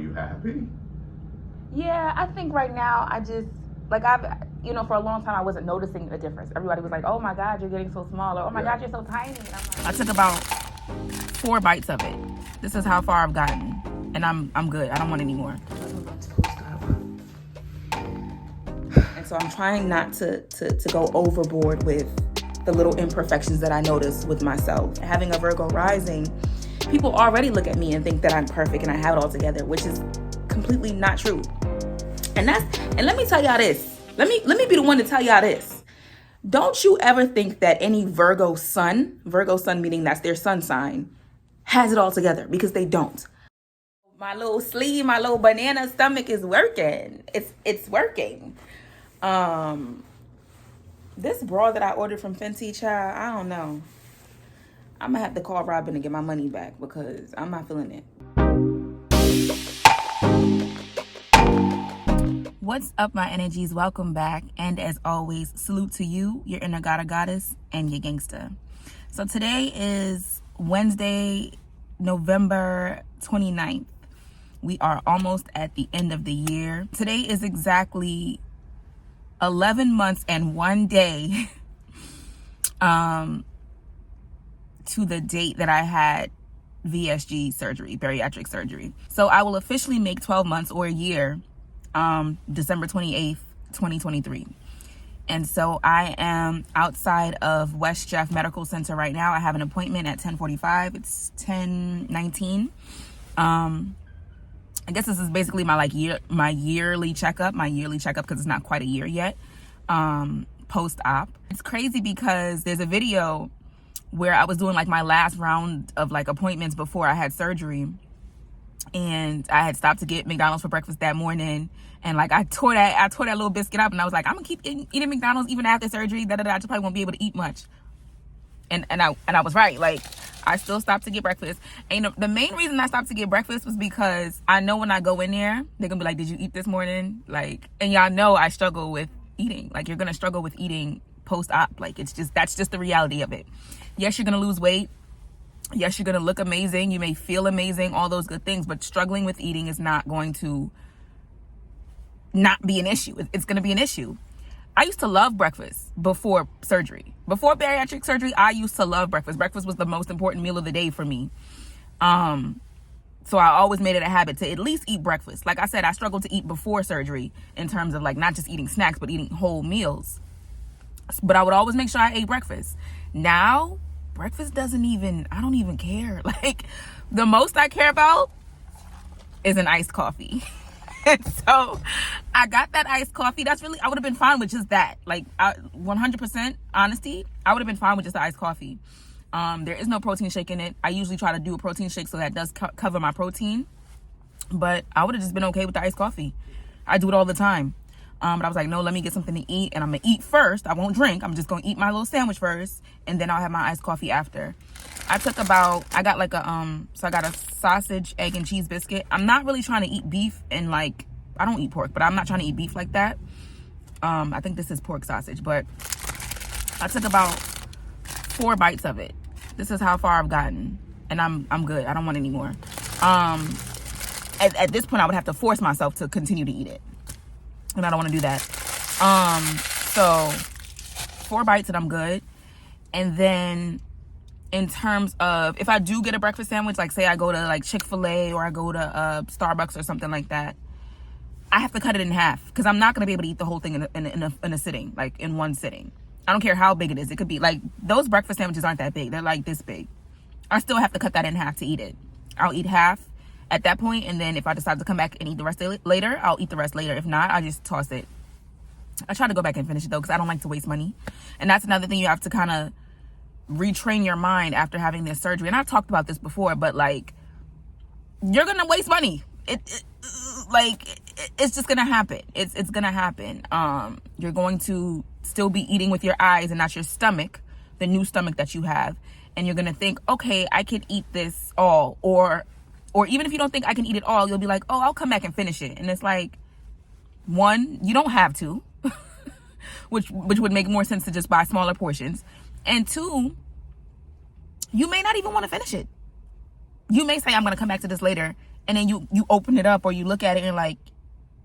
you happy? Yeah, I think right now I just, like, for a long time I wasn't noticing a difference. Everybody was like, oh my God, you're getting so small, or oh my God, you're so tiny. And I'm like, I took about 4 bites of it. This is how far I've gotten. And I'm good. I don't want any more. And so I'm trying not to go overboard with the little imperfections that I notice with myself. Having a Virgo rising, people already look at me and think that I'm perfect and I have it all together, which is completely not true. And let me tell y'all this. Let me be the one to tell y'all this. Don't you ever think that any Virgo sun meaning that's their sun sign, has it all together, because they don't. My little sleeve, my little banana stomach is working. It's working. This bra that I ordered from Fenty, child, I don't know. I'm gonna have to call Robin and get my money back because I'm not feeling it. What's up, my energies? Welcome back. And as always, salute to you, your inner god or goddess, and your gangster. So today is Wednesday, November 29th. We are almost at the end of the year. Today is exactly 11 months and 1 day to the date that I had VSG surgery, bariatric surgery. So I will officially make 12 months or a year, December 28th, 2023. And so I am outside of West Jeff Medical Center right now. I have an appointment at 10:45. It's 10:19. I guess this is basically my yearly checkup because it's not quite a year yet, post-op. It's crazy because there's a video where I was doing like my last round of like appointments before I had surgery, and I had stopped to get McDonald's for breakfast that morning, and like I tore that little biscuit up, and I was like, I'm gonna keep eating McDonald's even after surgery. I just probably won't be able to eat much. And I was right. Like, I still stopped to get breakfast. And the main reason I stopped to get breakfast was because I know when I go in there, they're gonna be like, did you eat this morning? Like, and y'all know I struggle with eating. Like, you're gonna struggle with eating post-op. Like, that's just the reality of it. Yes, you're gonna lose weight. Yes, you're gonna look amazing. You may feel amazing, all those good things, but struggling with eating is not going to not be an issue. It's gonna be an issue. I used to love breakfast before surgery. Before bariatric surgery, I used to love breakfast. Breakfast was the most important meal of the day for me. So I always made it a habit to at least eat breakfast. Like I said, I struggled to eat before surgery in terms of like not just eating snacks, but eating whole meals. But I would always make sure I ate breakfast. Now, breakfast I don't even care. Like, the most I care about is an iced coffee. And so I got that iced coffee. I would have been fine with just that. Like, 100% honesty, I would have been fine with just the iced coffee. There is no protein shake in it. I usually try to do a protein shake so that does cover my protein. But I would have just been okay with the iced coffee. I do it all the time. But I was like, no, let me get something to eat. And I'm going to eat first. I won't drink. I'm just going to eat my little sandwich first. And then I'll have my iced coffee after. I got a sausage, egg, and cheese biscuit. I'm not really trying to eat beef and like, I don't eat pork, but I'm not trying to eat beef like that. I think this is pork sausage, but I took about 4 bites of it. This is how far I've gotten, and I'm good. I don't want any more. At this point, I would have to force myself to continue to eat it, and I don't want to do that. So 4 bites and I'm good. And then in terms of, if I do get a breakfast sandwich, like say I go to like Chick-fil-A or I go to Starbucks or something like that, I have to cut it in half because I'm not going to be able to eat the whole thing in a sitting, like in one sitting. I don't care how big it is. It could be like, those breakfast sandwiches aren't that big. They're like this big. I still have to cut that in half to eat it. I'll eat half at that point, and then if I decide to come back and eat the rest later, I'll eat the rest later. If not, I just toss it. I try to go back and finish it though, because I don't like to waste money. And that's another thing you have to kind of retrain your mind after having this surgery. And I've talked about this before, but like, you're gonna waste money. It's just gonna happen. It's gonna happen. You're going to still be eating with your eyes and not your stomach, the new stomach that you have. And you're gonna think, okay, I can eat this all, or even if you don't think I can eat it all, you'll be like, oh, I'll come back and finish it. And it's like, one, you don't have to, which would make more sense to just buy smaller portions. And 2, you may not even want to finish it. You may say, I'm going to come back to this later and then you open it up or you look at it and you're like,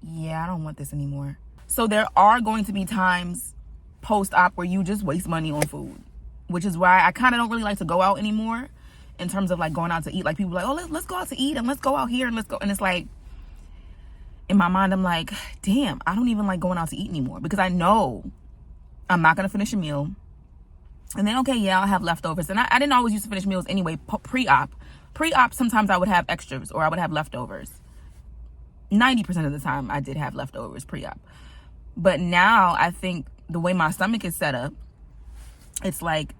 yeah, I don't want this anymore. So there are going to be times post-op where you just waste money on food, which is why I kind of don't really like to go out anymore in terms of like going out to eat. Like people are like, oh, let's go out to eat and let's go out here and let's go. And it's like, in my mind, I'm like, damn, I don't even like going out to eat anymore because I know I'm not going to finish a meal. And then, okay, yeah, I'll have leftovers. And I didn't always used to finish meals anyway, pre-op. Pre-op, sometimes I would have extras or I would have leftovers. 90% of the time, I did have leftovers pre-op. But now, I think the way my stomach is set up, it's like,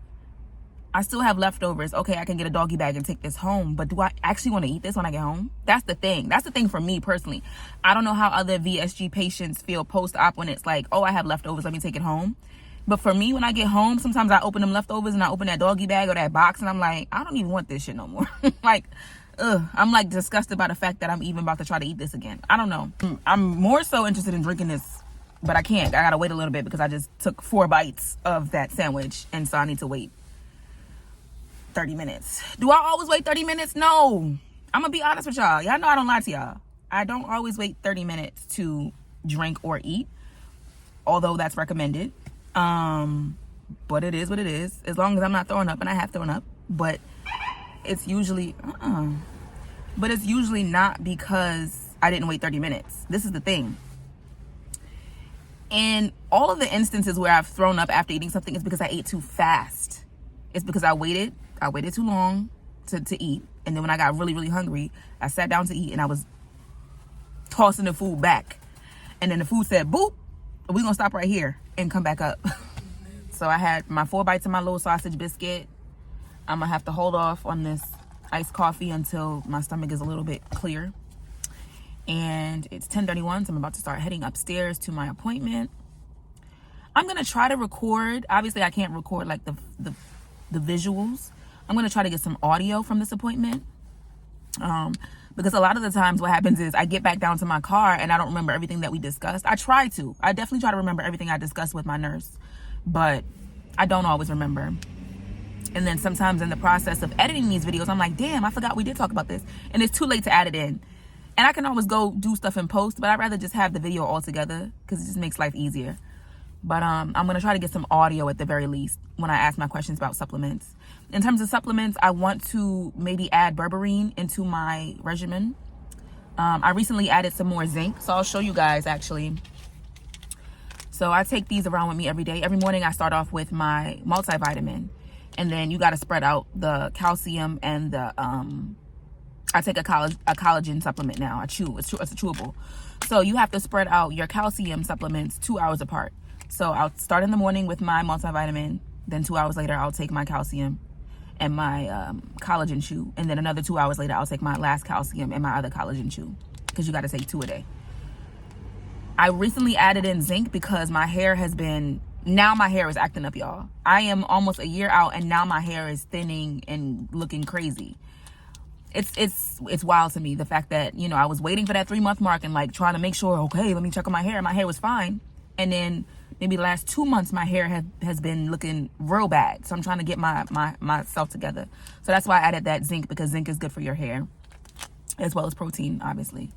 I still have leftovers. Okay, I can get a doggy bag and take this home. But do I actually want to eat this when I get home? That's the thing. That's the thing for me personally. I don't know how other VSG patients feel post-op when it's like, oh, I have leftovers, let me take it home. But for me, when I get home, sometimes I open them leftovers and I open that doggy bag or that box and I'm like, I don't even want this shit no more. Like, I'm like disgusted by the fact that I'm even about to try to eat this again. I don't know. I'm more so interested in drinking this, but I can't. I gotta wait a little bit because I just took 4 bites of that sandwich and so I need to wait 30 minutes. Do I always wait 30 minutes? No. I'm gonna be honest with y'all. Y'all know I don't lie to y'all. I don't always wait 30 minutes to drink or eat, although that's recommended. But it is what it is. As long as I'm not throwing up, and I have thrown up, but it's usually, but it's usually not because I didn't wait 30 minutes. This is the thing. In all of the instances where I've thrown up after eating something, it's because I ate too fast. It's because I waited too long to eat. And then when I got really, really hungry, I sat down to eat and I was tossing the food back. And then the food said, boop, we're going to stop right here and come back up. So I had my 4 bites of my little sausage biscuit. I'm going to have to hold off on this iced coffee until my stomach is a little bit clear. And it's 10:31, so I'm about to start heading upstairs to my appointment. I'm going to try to record. Obviously, I can't record like the visuals. I'm going to try to get some audio from this appointment. Because a lot of the times what happens is I get back down to my car and I don't remember everything that we discussed. I definitely try to remember everything I discussed with my nurse, but I don't always remember. And then sometimes in the process of editing these videos, I'm like, damn, I forgot we did talk about this. And it's too late to add it in. And I can always go do stuff in post, but I'd rather just have the video all together because it just makes life easier. But I'm going to try to get some audio at the very least when I ask my questions about supplements. In terms of supplements, I want to maybe add berberine into my regimen. I recently added some more zinc, so I'll show you guys actually. So I take these around with me every day. Every morning I start off with my multivitamin. And then you got to spread out the calcium and the... I take a collagen supplement now. It's a chewable. So you have to spread out your calcium supplements 2 hours apart. So I'll start in the morning with my multivitamin. Then 2 hours later, I'll take my calcium and my collagen chew. And then another 2 hours later, I'll take my last calcium and my other collagen chew. Because you got to take 2 a day. I recently added in zinc because my hair has been... Now my hair is acting up, y'all. I am almost a year out and now my hair is thinning and looking crazy. It's wild to me, the fact that, you know, I was waiting for that 3-month mark and like trying to make sure, okay, let me check on my hair. My hair was fine. And then maybe the last 2 months, my hair has been looking real bad. So I'm trying to get myself together. So that's why I added that zinc, because zinc is good for your hair as well as protein, obviously.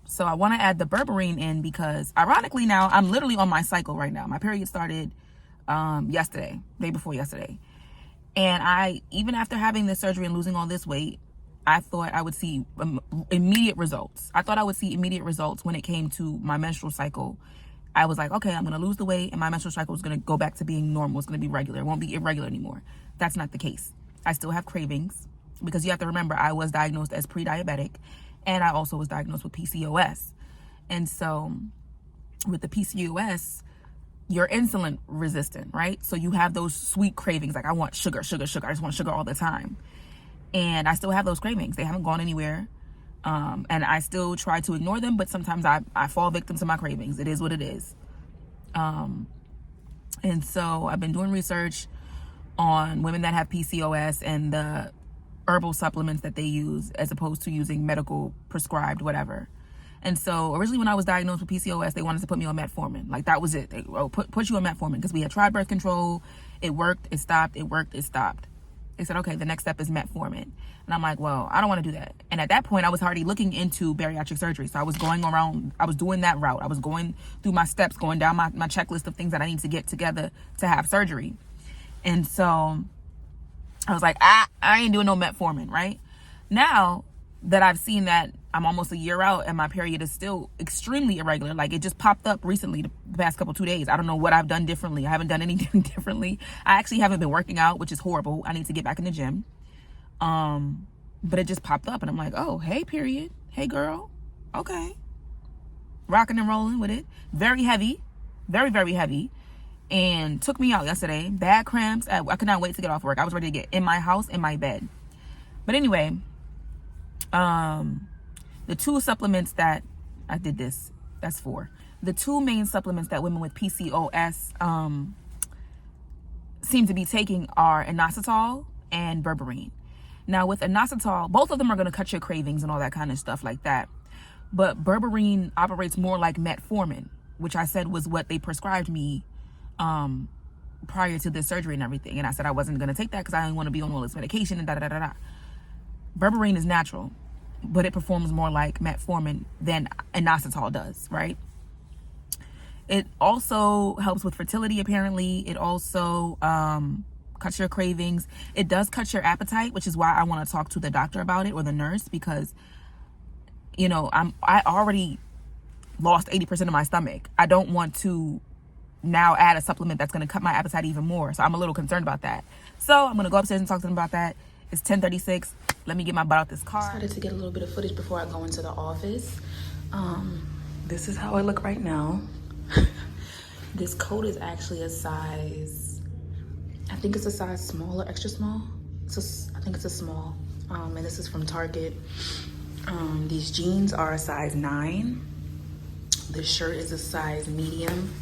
So I want to add the berberine in because ironically now I'm literally on my cycle right now. My period started yesterday, day before yesterday. And even after having this surgery and losing all this weight, I thought I would see immediate results. I thought I would see immediate results when it came to my menstrual cycle. I was like, okay, I'm going to lose the weight and my menstrual cycle is going to go back to being normal. It's going to be regular. It won't be irregular anymore. That's not the case. I still have cravings because you have to remember I was diagnosed as pre-diabetic and I also was diagnosed with PCOS. And so with the PCOS, you're insulin resistant, right? So you have those sweet cravings. Like I want sugar, sugar, sugar. I just want sugar all the time. And I still have those cravings. They haven't gone anywhere. And I still try to ignore them, but sometimes I fall victim to my cravings. It is what it is. And so I've been doing research on women that have PCOS and the herbal supplements that they use as opposed to using medical prescribed whatever. And so originally when I was diagnosed with PCOS, they wanted to put me on metformin. Like that was it. They put you on metformin because we had tried birth control. It worked, it stopped, it worked, it stopped. They said, okay, the next step is metformin. And I'm like, well, I don't want to do that. And at that point, I was already looking into bariatric surgery. So I was going around, I was doing that route. I was going through my steps, going down my checklist of things that I need to get together to have surgery. And so I was like, I ain't doing no metformin, right? Now that I've seen that I'm almost a year out and my period is still extremely irregular, like it just popped up recently the past 2 days. I don't know what I've done differently. I haven't done anything differently. I actually haven't been working out, which is horrible. I need to get back in the gym. But it just popped up and I'm like, oh, hey, period. Hey, girl. Okay. Rocking and rolling with it. Very heavy. Very, very heavy. And took me out yesterday. Bad cramps. I could not wait to get off work. I was ready to get in my house, in my bed. But anyway, the 2 supplements that I did this, that's 4. The 2 main supplements that women with PCOS seem to be taking are inositol and berberine. Now with inositol, both of them are going to cut your cravings and all that kind of stuff like that. But berberine operates more like metformin, which I said was what they prescribed me prior to this surgery and everything. And I said I wasn't going to take that because I didn't want to be on all this medication and da-da-da-da-da. Berberine is natural, but it performs more like metformin than inositol does, right? It also helps with fertility, apparently. It also cuts your cravings. It does cut your appetite, which is why I want to talk to the doctor about it or the nurse, because, you know, I already lost 80% of my stomach. I don't want to now add a supplement that's going to cut my appetite even more. So I'm a little concerned about that. So I'm going to go upstairs and talk to them about that. It's 10:36. Let me get my butt out this car. I decided to get a little bit of footage before I go into the office. This is how I look right now. This coat is actually a size, I think it's a size small or extra small. I think it's a small. And this is from Target. These jeans are a size 9. This shirt is a size medium.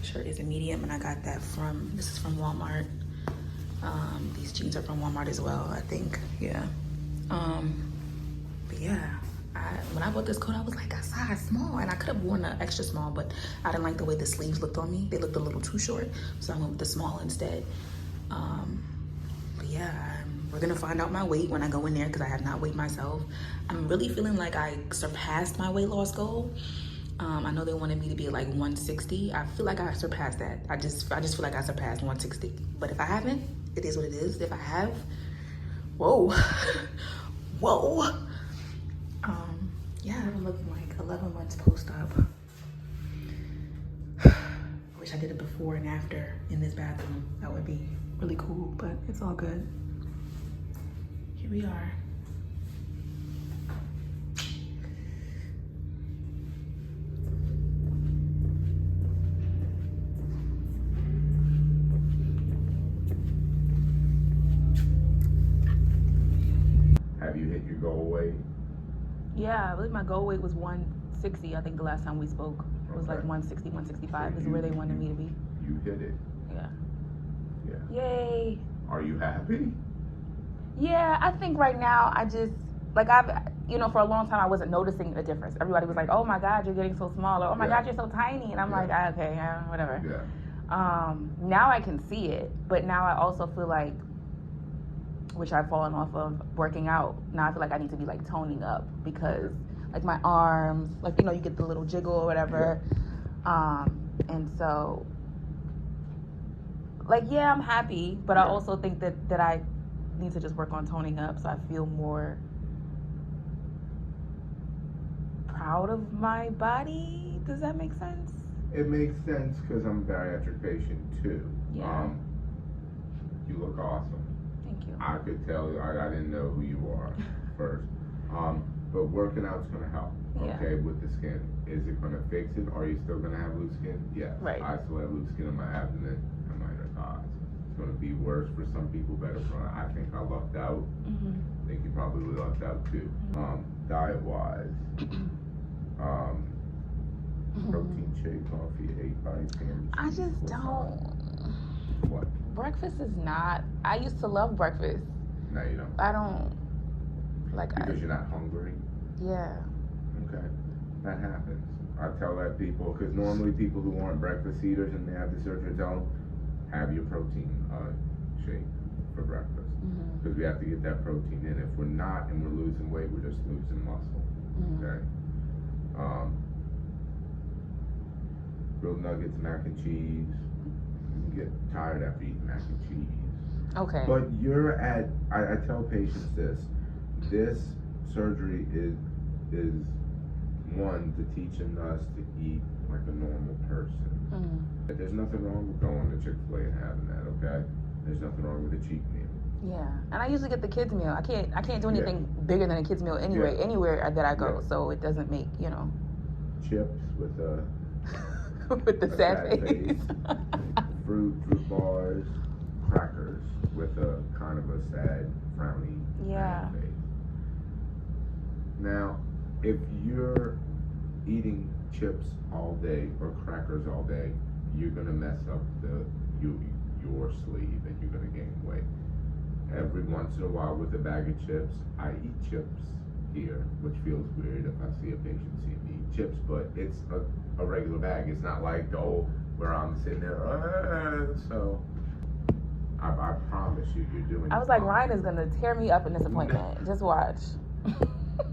Shirt is a medium, and I got that this is from Walmart. These jeans are from Walmart as well, I think. Yeah. But yeah, when I bought this coat, I was like a size small, and I could have worn an extra small, but I didn't like the way the sleeves looked on me. They looked a little too short, so I went with the small instead. But yeah, we're gonna find out my weight when I go in there because I have not weighed myself. I'm really feeling like I surpassed my weight loss goal. I know they wanted me to be like 160. I feel like I surpassed that. I just feel like I surpassed 160. But if I haven't, it is what it is. If I have, whoa, whoa. Yeah, I'm looking like 11 months post-op. I wish I did it before and after in this bathroom. That would be really cool, but it's all good. Here we are. Have you hit your goal weight? Yeah, I believe my goal weight was 160. I think the last time we spoke it was like 160, 165 so is where they wanted me to be. You hit it. Yeah. Yeah. Yay. Are you happy? Yeah, I think right now I just, like for a long time I wasn't noticing a difference. Everybody was like, oh my God, you're getting so small. Or, oh my God, you're so tiny. And I'm like, okay, whatever. Yeah. Now I can see it, but now I also feel like, which I've fallen off of working out. Now I feel like I need to be like toning up because like my arms, like, you get the little jiggle or whatever. And so like, yeah, I'm happy, but I also think that I need to just work on toning up so I feel more proud of my body. Does that make sense? It makes sense because I'm a bariatric patient too. Yeah. You look awesome. Thank you. I could tell you, I didn't know who you are first. But working out's gonna help, okay, with the skin. Is it gonna fix it? Are you still gonna have loose skin? Yes. Right. I still have loose skin on my abdomen and my inner thighs. It's gonna be worse for some people, better for others. I think I lucked out. Mm-hmm. I think you probably lucked out too. Mm-hmm. Diet-wise, protein shake, coffee, 8 bites. I just don't. What? Breakfast is not. I used to love breakfast. No, you don't. I don't. Because you're not hungry? Yeah. Okay. That happens. I tell that people, because normally people who aren't breakfast eaters and they have the surgery tell them, have your protein shake for breakfast, because we have to get that protein in. If we're not and we're losing weight, we're just losing muscle. Okay. Grilled nuggets, mac and cheese. You get tired after eating mac and cheese. Okay. But you're at. I tell patients this surgery is one, to teaching us to eat like a normal person. There's nothing wrong with going to Chick-fil-A and having that, okay? There's nothing wrong with a cheap meal. Yeah, and I usually get the kids meal. I can't do anything bigger than a kids meal anyway, anywhere that I go. So it doesn't make, chips with with the sad face. fruit bars, crackers with a kind of a sad, frowny face. Now, if you're eating chips all day or crackers all day, you're gonna mess up your sleeve and you're gonna gain weight. Every once in a while with a bag of chips, I eat chips here, which feels weird if I see a patient see me eat chips, but it's a regular bag. It's not like where I'm sitting there, so I promise you're doing. I was like, Ryan is gonna tear me up in this appointment. Just watch.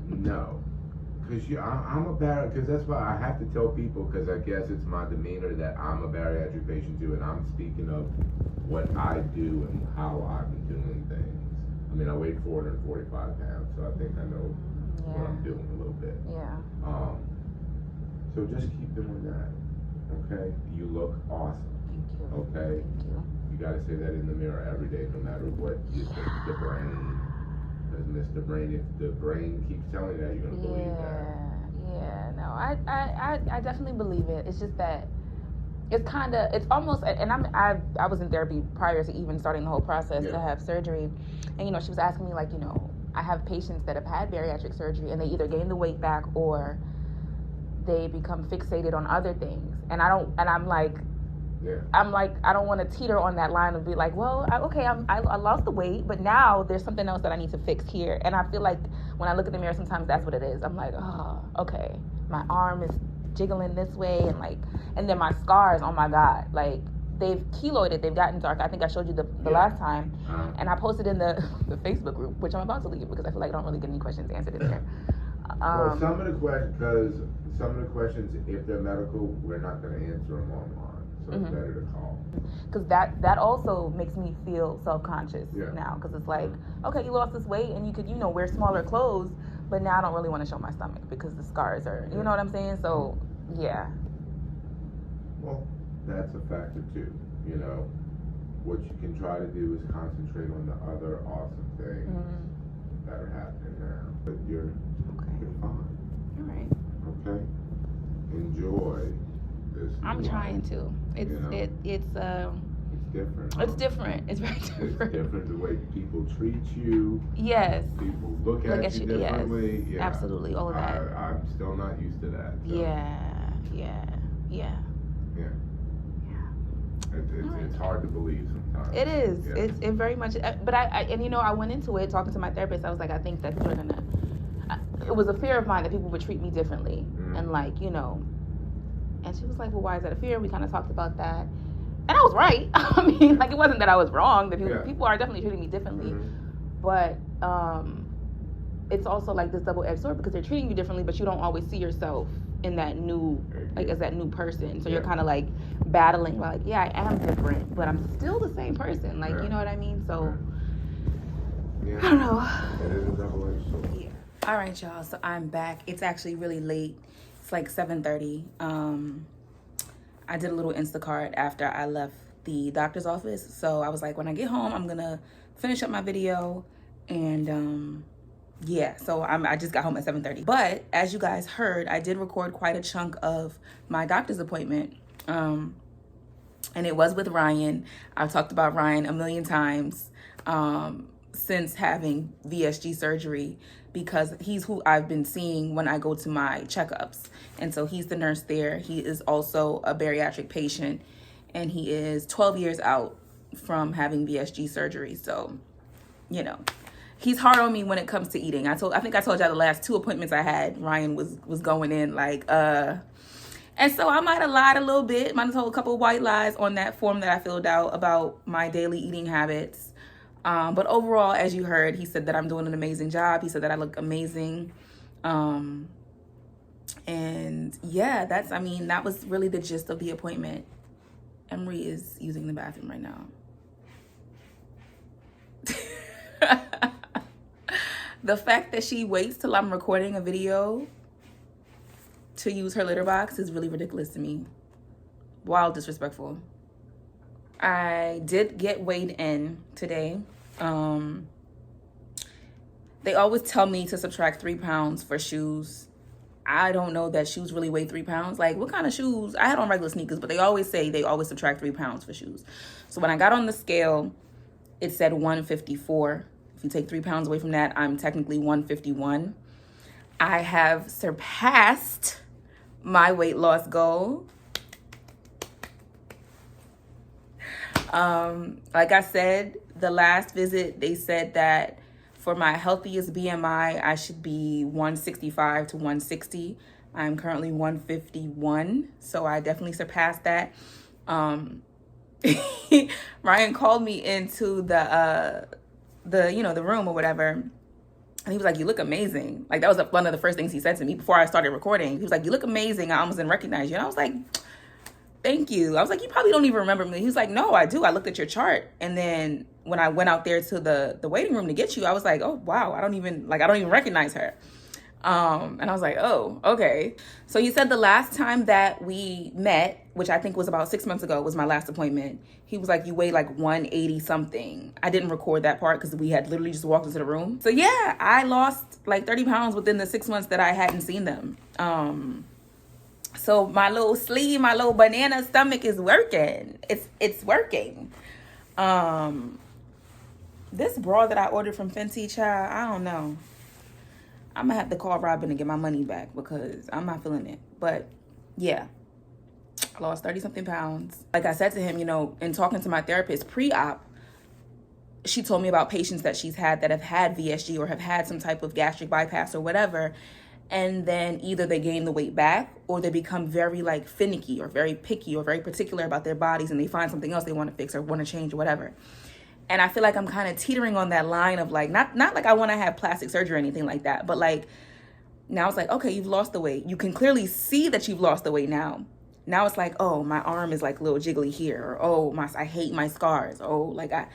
No. Because I'm a because that's why I have to tell people, because I guess it's my demeanor that I'm a bariatric patient too, and I'm speaking of what I do and how I've been doing things. I mean, I weighed 445 pounds, so I think I know what I'm doing a little bit. Yeah. So just keep doing that, okay? You look awesome. Thank you. Okay? Thank you. You got to say that in the mirror every day, no matter what you think the brain. Because Mr. Brain, if the brain keeps telling you that, you're going to believe that. Yeah, no, I definitely believe it. It's just that it's almost, and I was in therapy prior to even starting the whole process to have surgery. And, she was asking me, like, I have patients that have had bariatric surgery and they either gain the weight back or they become fixated on other things. And I'm like, I don't want to teeter on that line and be like, well, I lost the weight, but now there's something else that I need to fix here. And I feel like when I look in the mirror, sometimes that's what it is. I'm like, oh, okay, my arm is jiggling this way, and then my scars, oh my God, like they've keloided, they've gotten dark. I think I showed you the last time, and I posted in the Facebook group, which I'm about to leave because I feel like I don't really get any questions answered in there. Well, some of the questions, if they're medical, we're not going to answer them online. So it's better to call. Because that also makes me feel self-conscious now. Because it's like, okay, you lost this weight and you could, wear smaller clothes, but now I don't really want to show my stomach because the scars are, you know what I'm saying? So, yeah. Well, that's a factor too. What you can try to do is concentrate on the other awesome things that are happening now. But you're fine. All right. Okay? Enjoy. I'm trying to. It's different. It's different. It's very different. It's different the way people treat you. Yes. People look at you differently. Yes. Yeah. Absolutely. All of that. I'm still not used to that. So. Yeah. It's hard to believe sometimes. It is. Yeah. It very much. But I went into it talking to my therapist. I was like, I think that people are gonna. It was a fear of mine that people would treat me differently, and And she was like, well, why is that a fear? We kind of talked about that. And I was right. I mean, it wasn't that I was wrong. That people are definitely treating me differently. But it's also like this double-edged sword because they're treating you differently, but you don't always see yourself in that new, as that new person. So you're kind of like battling, like, I am different, but I'm still the same person. You know what I mean? So, I don't know. It is a double-edged sword. Yeah. All right, y'all. So I'm back. It's actually really late. It's like 7:30. I did a little Instacart after I left the doctor's office. So I was like, when I get home, I'm going to finish up my video. And so I just got home at 7:30. But as you guys heard, I did record quite a chunk of my doctor's appointment. And it was with Ryan. I've talked about Ryan a million times since having VSG surgery, because he's who I've been seeing when I go to my checkups. And so he's the nurse there. He is also a bariatric patient, and he is 12 years out from having VSG surgery. So, he's hard on me when it comes to eating. I think I told y'all the last 2 appointments I had, Ryan was going in like, And so I might have lied a little bit. Might have told a couple of white lies on that form that I filled out about my daily eating habits. But overall, as you heard, he said that I'm doing an amazing job. He said that I look amazing. And yeah, that was really the gist of the appointment. Emery is using the bathroom right now. The fact that she waits till I'm recording a video to use her litter box is really ridiculous to me. Wild disrespectful. I did get weighed in today. They always tell me to subtract 3 pounds for shoes. I don't know that shoes really weigh 3 pounds. Like, what kind of shoes? I had on regular sneakers, but they always subtract 3 pounds for shoes. So when I got on the scale, it said 154. If you take 3 pounds away from that, I'm technically 151. I have surpassed my weight loss goal. Like I said, the last visit, they said that for my healthiest BMI, I should be 165 to 160. I'm currently 151, so I definitely surpassed that. Ryan called me into the room or whatever, and he was like, "You look amazing." Like, that was one of the first things he said to me before I started recording. He was like, "You look amazing. I almost didn't recognize you." And I was like, "Thank you." I was like, "You probably don't even remember me." He was like, "No, I do. I looked at your chart." And then when I went out there to the waiting room to get you, I was like, "Oh, wow. I don't even recognize her." And I was like, "Oh, okay." So you said the last time that we met, which I think was about 6 months ago, was my last appointment. He was like, "You weigh like 180 something." I didn't record that part because we had literally just walked into the room. So yeah, I lost like 30 pounds within the 6 months that I hadn't seen them. So my little banana stomach is working. It's working. This bra that I ordered from Fenty, child, I don't know. I'm gonna have to call Robin and get my money back because I'm not feeling it. But yeah, I lost 30 something pounds. Like I said to him, in talking to my therapist pre-op, she told me about patients that she's had that have had VSG or have had some type of gastric bypass or whatever. And then either they gain the weight back or they become very like finicky or very picky or very particular about their bodies, and they find something else they want to fix or want to change or whatever. And I feel like I'm kind of teetering on that line of like, not like I want to have plastic surgery or anything like that, but like, now it's like, okay, you've lost the weight. You can clearly see that you've lost the weight now. Now it's like, oh, my arm is like a little jiggly here. Or, oh, I hate my scars. Oh, like I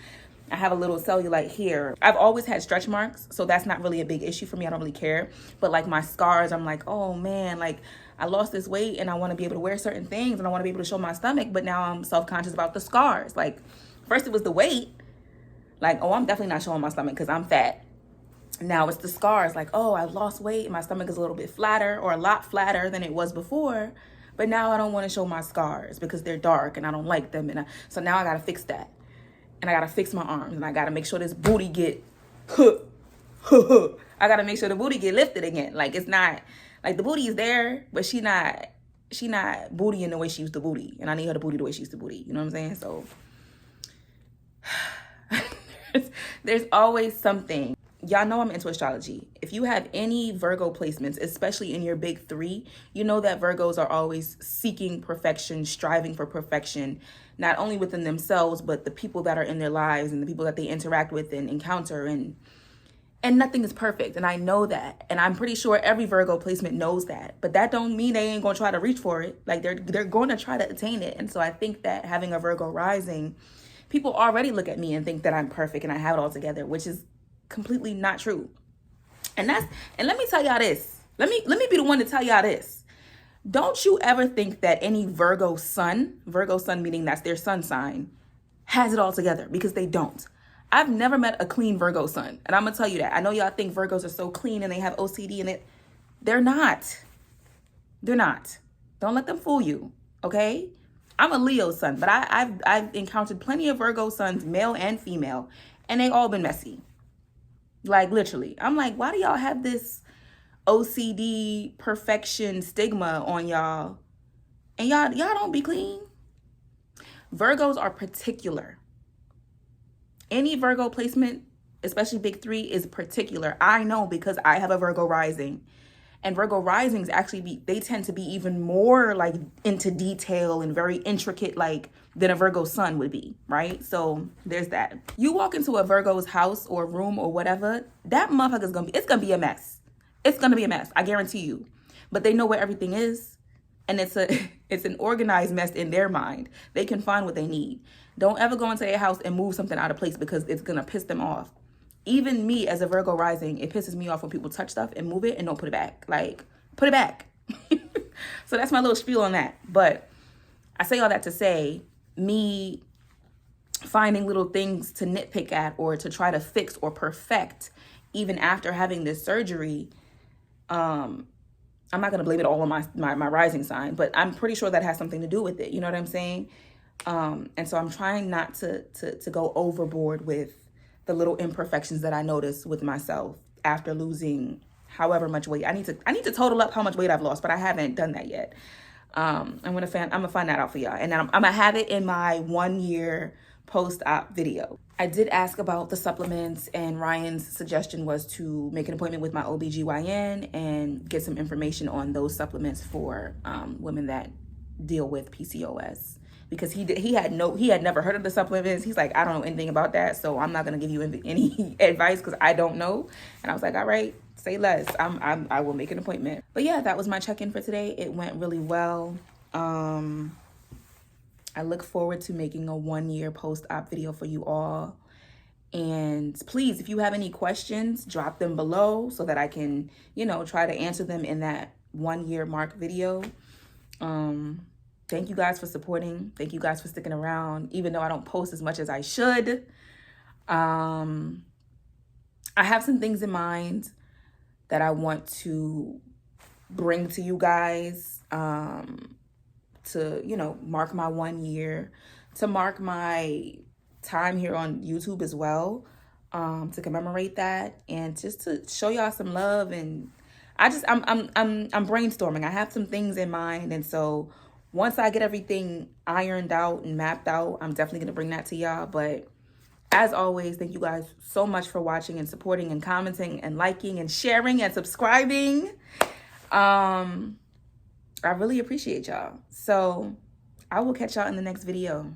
have a little cellulite here. I've always had stretch marks, so that's not really a big issue for me. I don't really care. But like my scars, I'm like, oh man, like I lost this weight and I want to be able to wear certain things and I want to be able to show my stomach, but now I'm self-conscious about the scars. Like first it was the weight. Like, oh, I'm definitely not showing my stomach because I'm fat. Now it's the scars. Like, oh, I lost weight and my stomach is a little bit flatter or a lot flatter than it was before. But now I don't want to show my scars because they're dark and I don't like them. So now I got to fix that. And I got to fix my arms. And I got to make sure this booty get, I got to make sure the booty get lifted again. Like, it's not, like the booty is there, but she not booty in the way she used to booty. And I need her to booty the way she used to booty. You know what I'm saying? So there's always something. Y'all know I'm into astrology. If you have any Virgo placements, especially in your big three, you know that Virgos are always seeking perfection, striving for perfection, not only within themselves, but the people that are in their lives and the people that they interact with and encounter, and nothing is perfect. And I know that. And I'm pretty sure every Virgo placement knows that. But that don't mean they ain't gonna try to reach for it. Like they're going to try to attain it. And so I think that having a Virgo rising, people already look at me and think that I'm perfect and I have it all together, which is completely not true. And let me tell y'all this. Let me be the one to tell y'all this. Don't you ever think that any Virgo sun meaning that's their sun sign, has it all together, because they don't. I've never met a clean Virgo sun, and I'm gonna tell you that. I know y'all think Virgos are so clean and they have OCD in it. They're not. They're not. Don't let them fool you, okay? I'm a Leo sun, but I've encountered plenty of Virgo suns, male and female, and they all been messy. Like literally. I'm like, why do y'all have this OCD perfection stigma on y'all? And y'all don't be clean. Virgos are particular. Any Virgo placement, especially big three, is particular. I know because I have a Virgo rising. And Virgo risings actually they tend to be even more like into detail and very intricate, like than a Virgo sun would be, right? So there's that. You walk into a Virgo's house or room or whatever, that motherfucker's it's gonna be a mess. It's gonna be a mess, I guarantee you. But they know where everything is, and it's an organized mess in their mind. They can find what they need. Don't ever go into their house and move something out of place because it's gonna piss them off. Even me as a Virgo rising, it pisses me off when people touch stuff and move it and don't put it back. Like, put it back. So that's my little spiel on that. But I say all that to say, me finding little things to nitpick at or to try to fix or perfect, even after having this surgery, I'm not going to blame it all on my rising sign, but I'm pretty sure that has something to do with it. You know what I'm saying? And so I'm trying not to go overboard with the little imperfections that I notice with myself after losing however much weight. I need to total up how much weight I've lost, but I haven't done that yet. I'm gonna find that out for y'all, and then I'm gonna have it in my 1 year post-op video. I did ask about the supplements, and Ryan's suggestion was to make an appointment with my OBGYN and get some information on those supplements for women that deal with PCOS. Because he had never heard of the supplements. He's like, I don't know anything about that, so I'm not gonna give you any advice because I don't know. And I was like, all right, say less. I will make an appointment. But yeah, that was my check-in for today. It went really well. I look forward to making a 1 year post-op video for you all. And please, if you have any questions, drop them below so that I can, try to answer them in that 1 year mark video. Thank you guys for supporting. Thank you guys for sticking around, even though I don't post as much as I should. I have some things in mind that I want to bring to you guys to, mark my 1 year, to mark my time here on YouTube as well, to commemorate that, and just to show y'all some love. And I'm brainstorming. I have some things in mind, and so once I get everything ironed out and mapped out, I'm definitely going to bring that to y'all. But as always, thank you guys so much for watching and supporting and commenting and liking and sharing and subscribing. I really appreciate y'all. So I will catch y'all in the next video.